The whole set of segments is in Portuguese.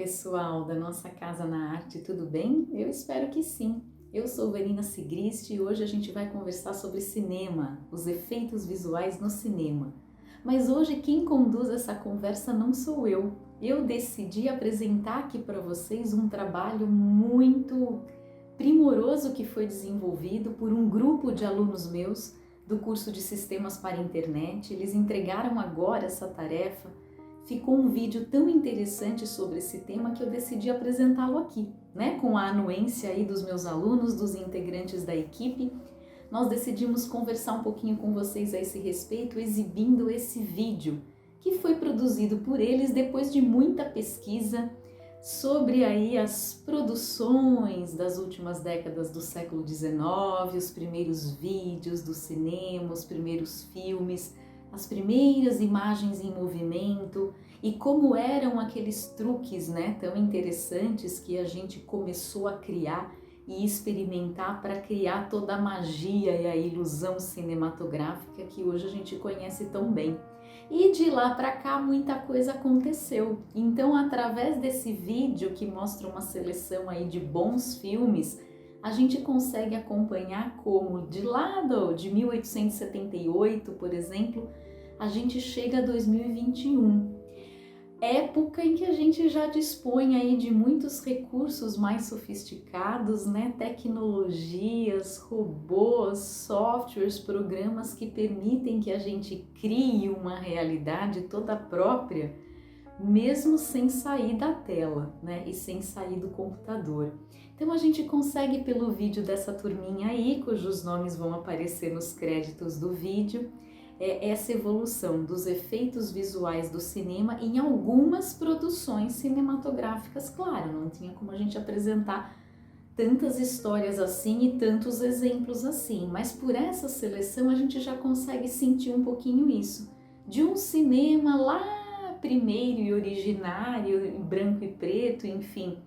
pessoal da nossa Casa na Arte, tudo bem? Eu espero que sim. Eu sou Verina Sigrist e hoje a gente vai conversar sobre cinema, os efeitos visuais no cinema. Mas hoje quem conduz essa conversa não sou eu. Eu decidi apresentar aqui para vocês um trabalho muito primoroso que foi desenvolvido por um grupo de alunos meus do curso de Sistemas para a Internet. Eles entregaram agora essa tarefa. Ficou um vídeo tão interessante sobre esse tema que eu decidi apresentá-lo aqui, né? Com a anuência aí dos meus alunos, dos integrantes da equipe, nós decidimos conversar um pouquinho com vocês a esse respeito, exibindo esse vídeo que foi produzido por eles depois de muita pesquisa sobre aí as produções das últimas décadas do século XIX, os primeiros vídeos do cinema, os primeiros filmes, as primeiras imagens em movimento e como eram aqueles truques, né, tão interessantes que a gente começou a criar e experimentar para criar toda a magia e a ilusão cinematográfica que hoje a gente conhece tão bem. E de lá para cá muita coisa aconteceu. Então, através desse vídeo que mostra uma seleção aí de bons filmes, a gente consegue acompanhar como de de 1878, por exemplo, a gente chega a 2021, época em que a gente já dispõe aí de muitos recursos mais sofisticados, né? Tecnologias, robôs, softwares, programas que permitem que a gente crie uma realidade toda própria, mesmo sem sair da tela, né? E sem sair do computador. Então a gente consegue pelo vídeo dessa turminha aí, cujos nomes vão aparecer nos créditos do vídeo, essa evolução dos efeitos visuais do cinema em algumas produções cinematográficas. Claro, não tinha como a gente apresentar tantas histórias assim e tantos exemplos assim, mas por essa seleção a gente já consegue sentir um pouquinho isso, de um cinema lá primeiro e originário, em branco e preto, enfim,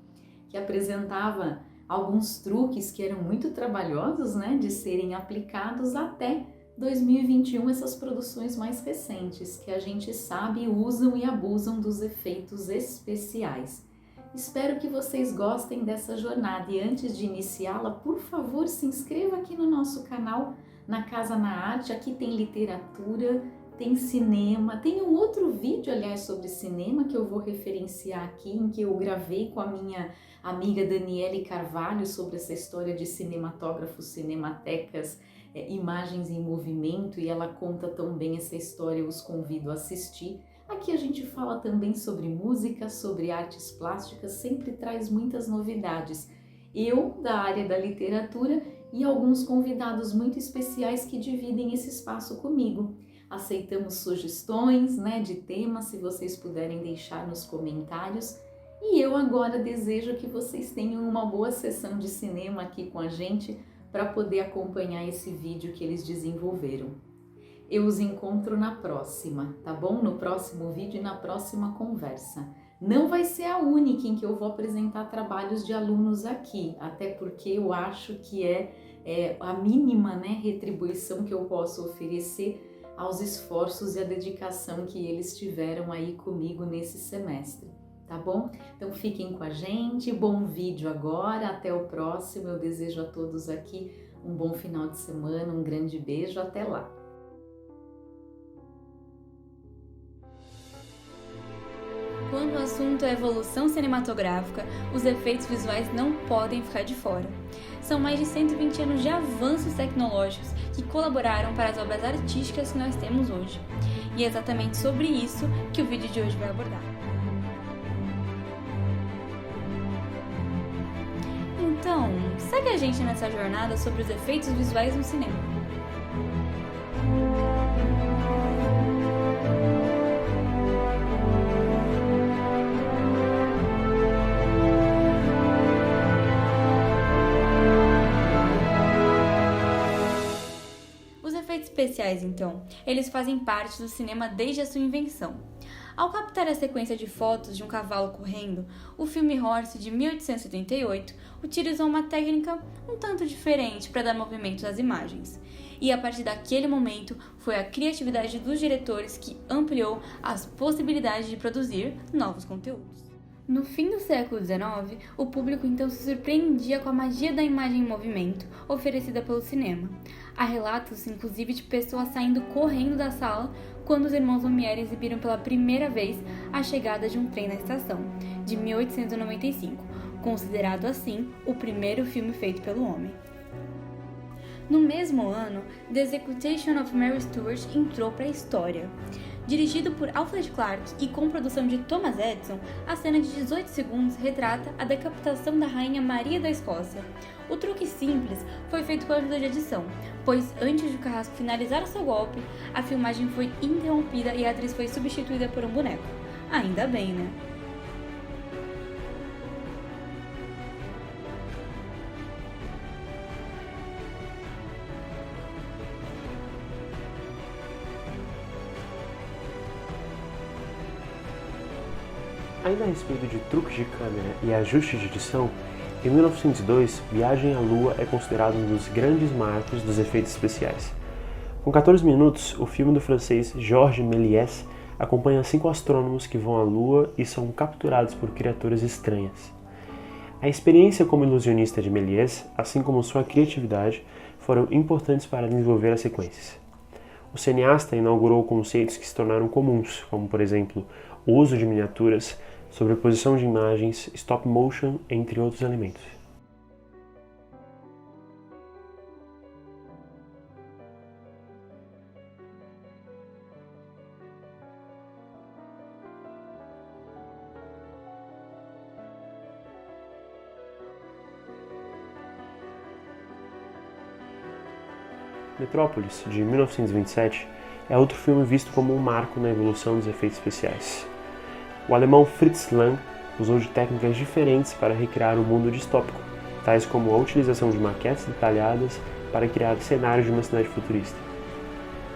que apresentava alguns truques que eram muito trabalhosos, né, de serem aplicados até 2021, essas produções mais recentes, que a gente sabe usam e abusam dos efeitos especiais. Espero que vocês gostem dessa jornada e antes de iniciá-la, por favor, se inscreva aqui no nosso canal, na Casa na Arte. Aqui tem literatura, tem cinema, tem um outro vídeo, aliás, sobre cinema que eu vou referenciar aqui, em que eu gravei com a minha amiga Daniele Carvalho sobre essa história de cinematógrafos, cinematecas, imagens em movimento, e ela conta tão bem essa história, eu os convido a assistir. Aqui a gente fala também sobre música, sobre artes plásticas, sempre traz muitas novidades. Eu, da área da literatura, e alguns convidados muito especiais que dividem esse espaço comigo. Aceitamos sugestões, né, de temas, se vocês puderem deixar nos comentários. E eu agora desejo que vocês tenham uma boa sessão de cinema aqui com a gente, para poder acompanhar esse vídeo que eles desenvolveram. Eu os encontro na próxima, tá bom? No próximo vídeo e na próxima conversa. Não vai ser a única em que eu vou apresentar trabalhos de alunos aqui, até porque eu acho que é a mínima, né, retribuição que eu posso oferecer aos esforços e à dedicação que eles tiveram aí comigo nesse semestre. Tá bom? Então fiquem com a gente, bom vídeo agora, até o próximo. Eu desejo a todos aqui um bom final de semana, um grande beijo, até lá! Quando o assunto é evolução cinematográfica, os efeitos visuais não podem ficar de fora. São mais de 120 anos de avanços tecnológicos que colaboraram para as obras artísticas que nós temos hoje. E é exatamente sobre isso que o vídeo de hoje vai abordar. Então, segue a gente nessa jornada sobre os efeitos visuais no cinema. Os efeitos especiais, então, eles fazem parte do cinema desde a sua invenção. Ao captar a sequência de fotos de um cavalo correndo, o filme Horse de 1878 utilizou uma técnica um tanto diferente para dar movimento às imagens. E a partir daquele momento foi a criatividade dos diretores que ampliou as possibilidades de produzir novos conteúdos. No fim do século XIX, o público então se surpreendia com a magia da imagem em movimento oferecida pelo cinema. Há relatos, inclusive, de pessoas saindo correndo da sala quando os irmãos Lumière exibiram pela primeira vez a chegada de um trem na estação, de 1895, considerado assim o primeiro filme feito pelo homem. No mesmo ano, The Execution of Mary Stuart entrou para a história. Dirigido por Alfred Clark e com produção de Thomas Edison, a cena de 18 segundos retrata a decapitação da Rainha Maria da Escócia. O truque simples foi feito com a ajuda de edição, pois antes de o carrasco finalizar o seu golpe, a filmagem foi interrompida e a atriz foi substituída por um boneco. Ainda bem, né? Ainda a respeito de truques de câmera e ajustes de edição, em 1902, Viagem à Lua é considerado um dos grandes marcos dos efeitos especiais. Com 14 minutos, o filme do francês Georges Méliès acompanha 5 astrônomos que vão à Lua e são capturados por criaturas estranhas. A experiência como ilusionista de Méliès, assim como sua criatividade, foram importantes para desenvolver as sequências. O cineasta inaugurou conceitos que se tornaram comuns, como, por exemplo, o uso de miniaturas, sobreposição de imagens, stop motion, entre outros elementos. Metrópolis, de 1927, é outro filme visto como um marco na evolução dos efeitos especiais. O alemão Fritz Lang usou de técnicas diferentes para recriar o mundo distópico, tais como a utilização de maquetes detalhadas para criar cenários de uma cidade futurista.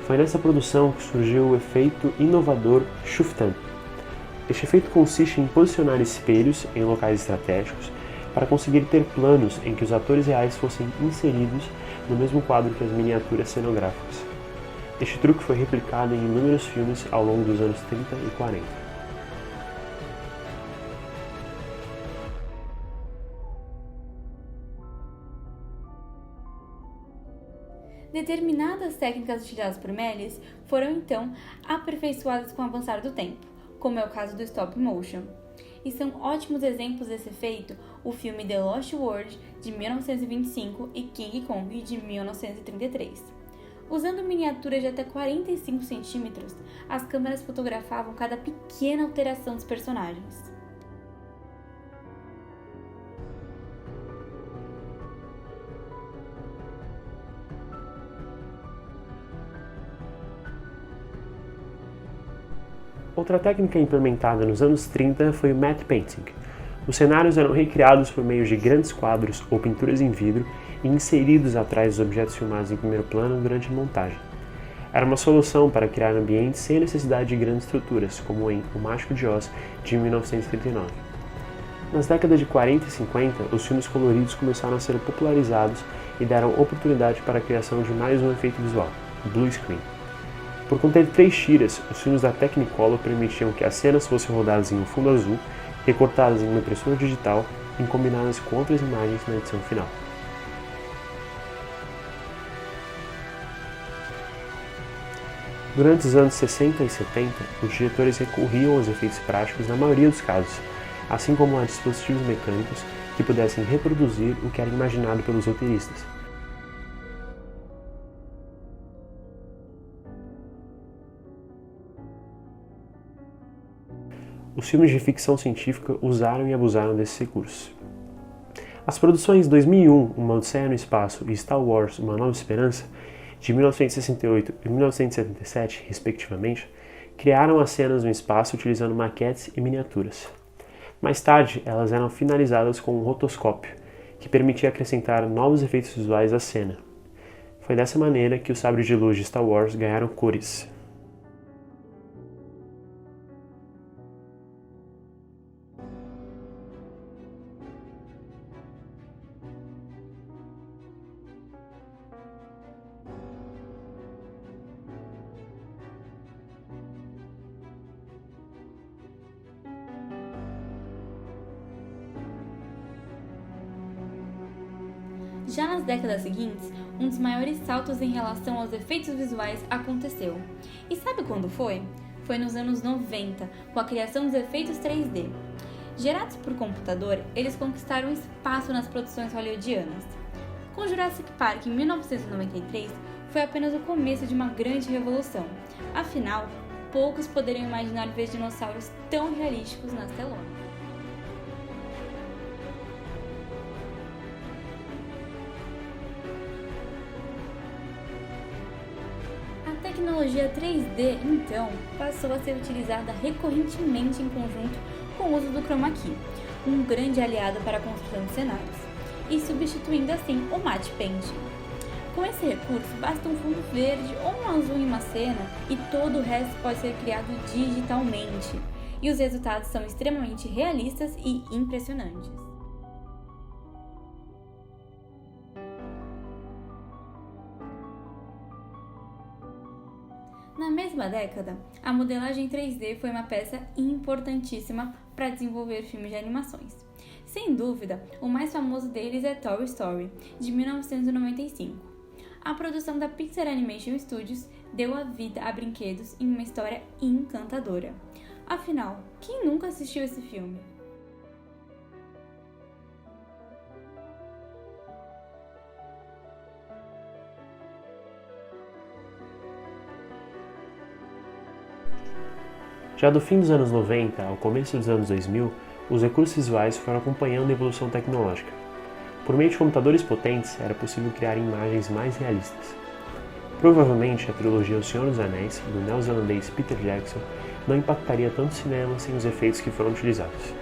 Foi nessa produção que surgiu o efeito inovador Schuften. Este efeito consiste em posicionar espelhos em locais estratégicos para conseguir ter planos em que os atores reais fossem inseridos no mesmo quadro que as miniaturas cenográficas. Este truque foi replicado em inúmeros filmes ao longo dos anos 30 e 40. Determinadas técnicas utilizadas por Méliès foram então aperfeiçoadas com o avançar do tempo, como é o caso do stop motion. E são ótimos exemplos desse efeito o filme The Lost World, de 1925, e King Kong, de 1933. Usando miniaturas de até 45 centímetros, as câmeras fotografavam cada pequena alteração dos personagens. Outra técnica implementada nos anos 30 foi o matte painting. Os cenários eram recriados por meio de grandes quadros ou pinturas em vidro e inseridos atrás dos objetos filmados em primeiro plano durante a montagem. Era uma solução para criar ambientes sem necessidade de grandes estruturas, como em O Mágico de Oz, de 1939. Nas décadas de 40 e 50, os filmes coloridos começaram a ser popularizados e deram oportunidade para a criação de mais um efeito visual, o blue screen. Por conter 3 tiras, os filmes da Technicolor permitiam que as cenas fossem rodadas em um fundo azul, recortadas em uma impressora digital e combinadas com outras imagens na edição final. Durante os anos 60 e 70, os diretores recorriam aos efeitos práticos na maioria dos casos, assim como a dispositivos mecânicos que pudessem reproduzir o que era imaginado pelos roteiristas. Os filmes de ficção científica usaram e abusaram desses recursos. As produções 2001, Uma Odisseia no Espaço e Star Wars, Uma Nova Esperança, de 1968 e 1977, respectivamente, criaram as cenas no espaço utilizando maquetes e miniaturas. Mais tarde, elas eram finalizadas com um rotoscópio, que permitia acrescentar novos efeitos visuais à cena. Foi dessa maneira que os sabres de luz de Star Wars ganharam cores. Já nas décadas seguintes, um dos maiores saltos em relação aos efeitos visuais aconteceu. E sabe quando foi? Foi nos anos 90, com a criação dos efeitos 3D. Gerados por computador, eles conquistaram espaço nas produções hollywoodianas. Com Jurassic Park em 1993, foi apenas o começo de uma grande revolução. Afinal, poucos poderiam imaginar ver dinossauros tão realísticos nas telonas. A tecnologia 3D, então, passou a ser utilizada recorrentemente em conjunto com o uso do chroma key, um grande aliado para a construção de cenários, e substituindo assim o matte painting. Com esse recurso, basta um fundo verde ou um azul em uma cena e todo o resto pode ser criado digitalmente, e os resultados são extremamente realistas e impressionantes. Na mesma década, a modelagem 3D foi uma peça importantíssima para desenvolver filmes de animações. Sem dúvida, o mais famoso deles é Toy Story, de 1995. A produção da Pixar Animation Studios deu a vida a brinquedos em uma história encantadora. Afinal, quem nunca assistiu esse filme? Já do fim dos anos 90 ao começo dos anos 2000, os recursos visuais foram acompanhando a evolução tecnológica. Por meio de computadores potentes, era possível criar imagens mais realistas. Provavelmente, a trilogia O Senhor dos Anéis, do neozelandês Peter Jackson, não impactaria tanto o cinema sem os efeitos que foram utilizados.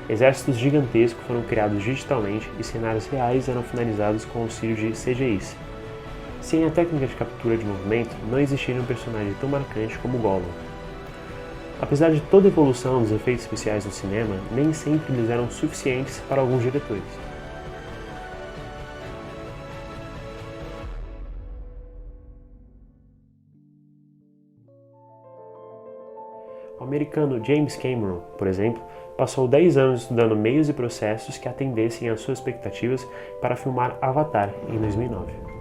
Exércitos gigantescos foram criados digitalmente e cenários reais eram finalizados com o auxílio de CGIs. Sem a técnica de captura de movimento, não existiria um personagem tão marcante como Gollum. Apesar de toda a evolução dos efeitos especiais no cinema, nem sempre eles eram suficientes para alguns diretores. O americano James Cameron, por exemplo, passou 10 anos estudando meios e processos que atendessem às suas expectativas para filmar Avatar em 2009.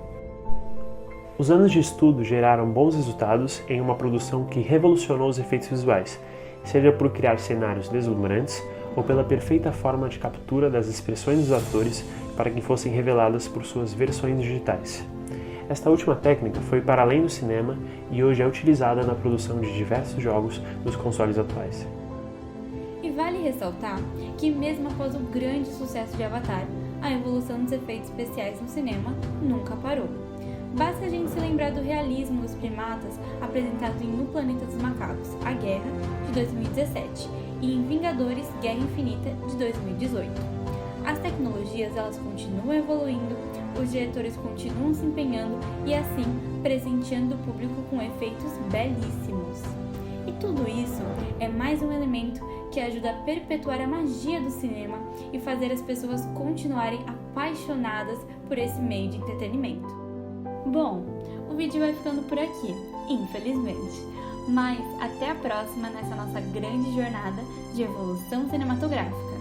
Os anos de estudo geraram bons resultados em uma produção que revolucionou os efeitos visuais, seja por criar cenários deslumbrantes ou pela perfeita forma de captura das expressões dos atores para que fossem reveladas por suas versões digitais. Esta última técnica foi para além do cinema e hoje é utilizada na produção de diversos jogos nos consoles atuais. E vale ressaltar que mesmo após o grande sucesso de Avatar, a evolução dos efeitos especiais no cinema nunca parou. Basta a gente se lembrar do realismo dos primatas apresentado em No Planeta dos Macacos, A Guerra, de 2017, e em Vingadores, Guerra Infinita, de 2018. As tecnologias elas continuam evoluindo, os diretores continuam se empenhando e assim presenteando o público com efeitos belíssimos. E tudo isso é mais um elemento que ajuda a perpetuar a magia do cinema e fazer as pessoas continuarem apaixonadas por esse meio de entretenimento. Bom, o vídeo vai ficando por aqui, infelizmente. Mas até a próxima nessa nossa grande jornada de evolução cinematográfica.